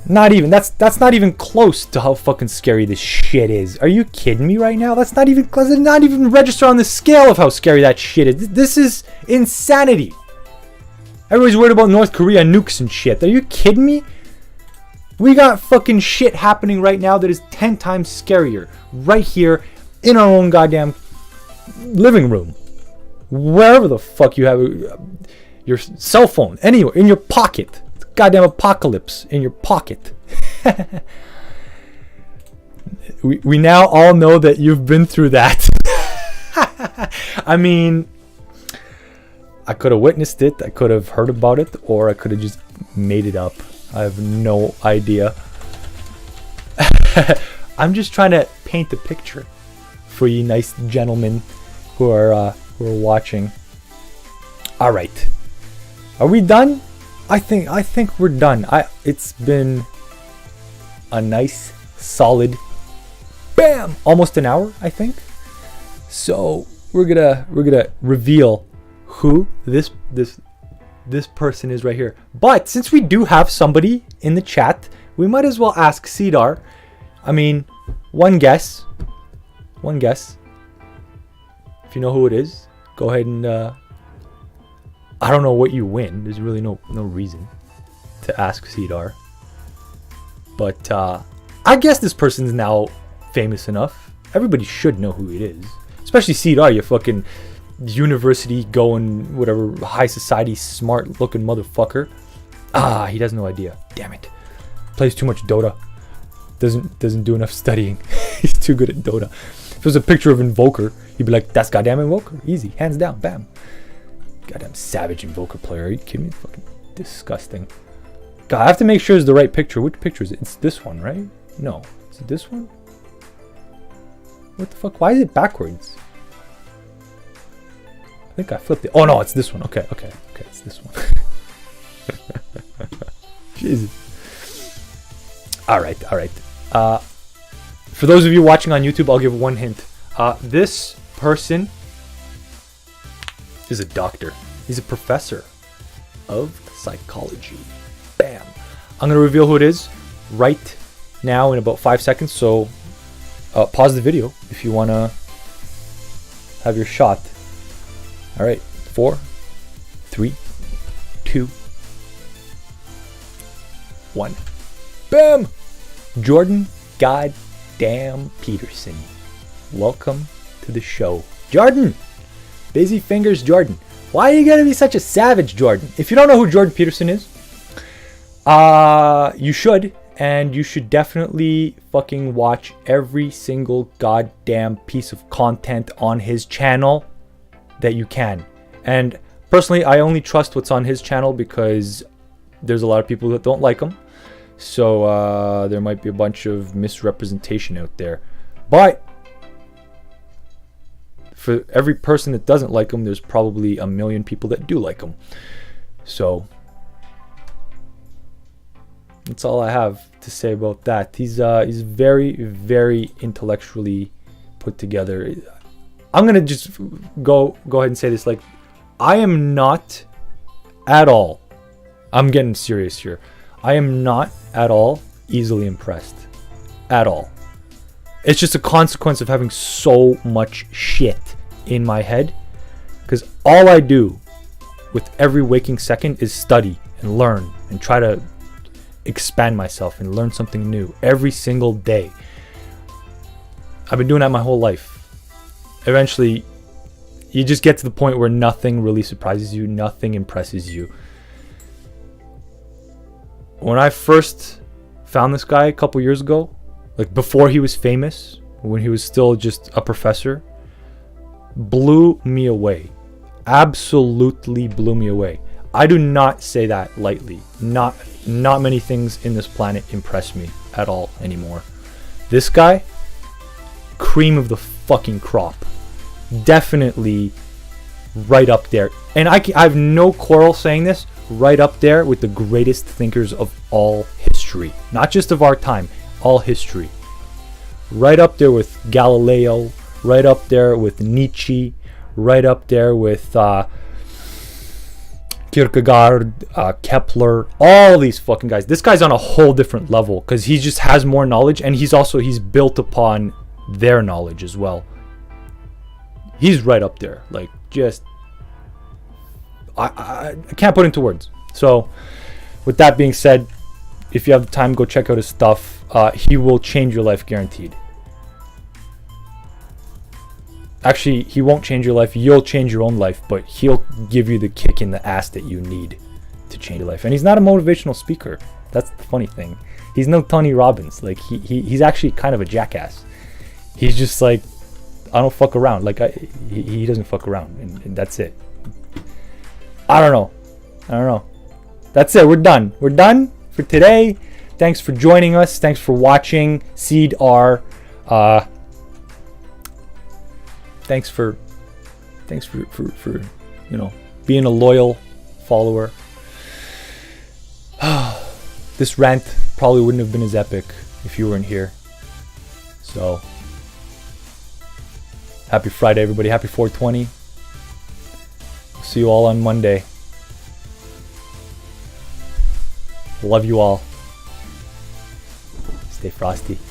Not even, that's not even close to how fucking scary this shit is. Are you kidding me right now? That's not even register on the scale of how scary that shit is. This is insanity. Everybody's worried about North Korea nukes and shit. Are you kidding me? We got fucking shit happening right now that is 10 times scarier. Right here in our own goddamn living room. Wherever the fuck you have your cell phone. Anywhere. In your pocket. Goddamn apocalypse in your pocket. we now all know that you've been through that. I mean, I could have witnessed it, I could have heard about it, or I could have just made it up. I have no idea. I'm just trying to paint the picture for you nice gentlemen who are watching. All right, are we done? I think we're done. It's been a nice solid bam, almost an hour, I think. So we're gonna reveal who this person is right here. But since we do have somebody in the chat we might as well ask Cedar. I mean, one guess. One guess. If you know who it is, go ahead and I don't know what you win. There's really no reason to ask Cedar. But I guess this person's now famous enough. Everybody should know who it is. Especially Cedar, you fucking university going, whatever, high society, smart looking motherfucker. He has no idea. Damn it. Plays too much Dota. Doesn't do enough studying. He's too good at Dota. If it was a picture of Invoker, he'd be like, that's goddamn Invoker. Easy. Hands down. Bam. Goddamn savage Invoker player. Are you kidding me? Fucking disgusting. God, I have to make sure it's the right picture. Which picture is it? It's this one, right? No. Is it this one? What the fuck? Why is it backwards? I think I flipped it. Oh no, it's this one. Okay. It's this one. Jesus. Alright. For those of you watching on YouTube, I'll give one hint. This person is a doctor. He's a professor of psychology. Bam. I'm going to reveal who it is right now in about 5 seconds. So pause the video if you want to have your shot. Alright. 4, 3, 2, 1. Bam! Jordan goddamn Peterson. Welcome to the show. Jordan! Busy fingers Jordan. Why are you gonna be such a savage, Jordan? If you don't know who Jordan Peterson is, you should. And you should definitely fucking watch every single goddamn piece of content on his channel that you can. And personally, I only trust what's on his channel because there's a lot of people that don't like him. So there might be a bunch of misrepresentation out there. But for every person that doesn't like him, there's probably a million people that do like him. So that's all I have to say about that. He's very, very intellectually put together. I'm gonna just go ahead and say this. Like, I am not at all. I'm getting serious here. I am not at all easily impressed. At all. It's just a consequence of having so much shit in my head. Because all I do with every waking second is study and learn and try to expand myself and learn something new every single day. I've been doing that my whole life. Eventually, you just get to the point where nothing really surprises you, nothing impresses you. When I first found this guy a couple years ago, like before he was famous, when he was still just a professor, blew me away. Absolutely blew me away. I do not say that lightly. Not many things in this planet impress me at all anymore. This guy, cream of the fucking crop. Definitely right up there. And I have no quarrel saying this. Right up there with the greatest thinkers of all history. Not just of our time, all history. Right up there with Galileo. Right up there with Nietzsche. Right up there with Kierkegaard, Kepler. All these fucking guys. This guy's on a whole different level because he just has more knowledge, and he's built upon their knowledge as well. He's right up there. Like, just I can't put into words. So with that being said, if you have the time, go check out his stuff. He will change your life, guaranteed. Actually, he won't change your life. You'll change your own life, but he'll give you the kick in the ass that you need to change your life. And he's not a motivational speaker. That's the funny thing. He's no Tony Robbins. Like, he's actually kind of a jackass. He's just like, I don't fuck around. Like, he doesn't fuck around, and that's it. I don't know. That's it. We're done. We're done for today. Thanks for joining us. Thanks for watching. Seed R. Thanks for being a loyal follower. This rant probably wouldn't have been as epic if you weren't here. So, happy Friday, everybody. Happy 420. See you all on Monday. Love you all. Stay frosty.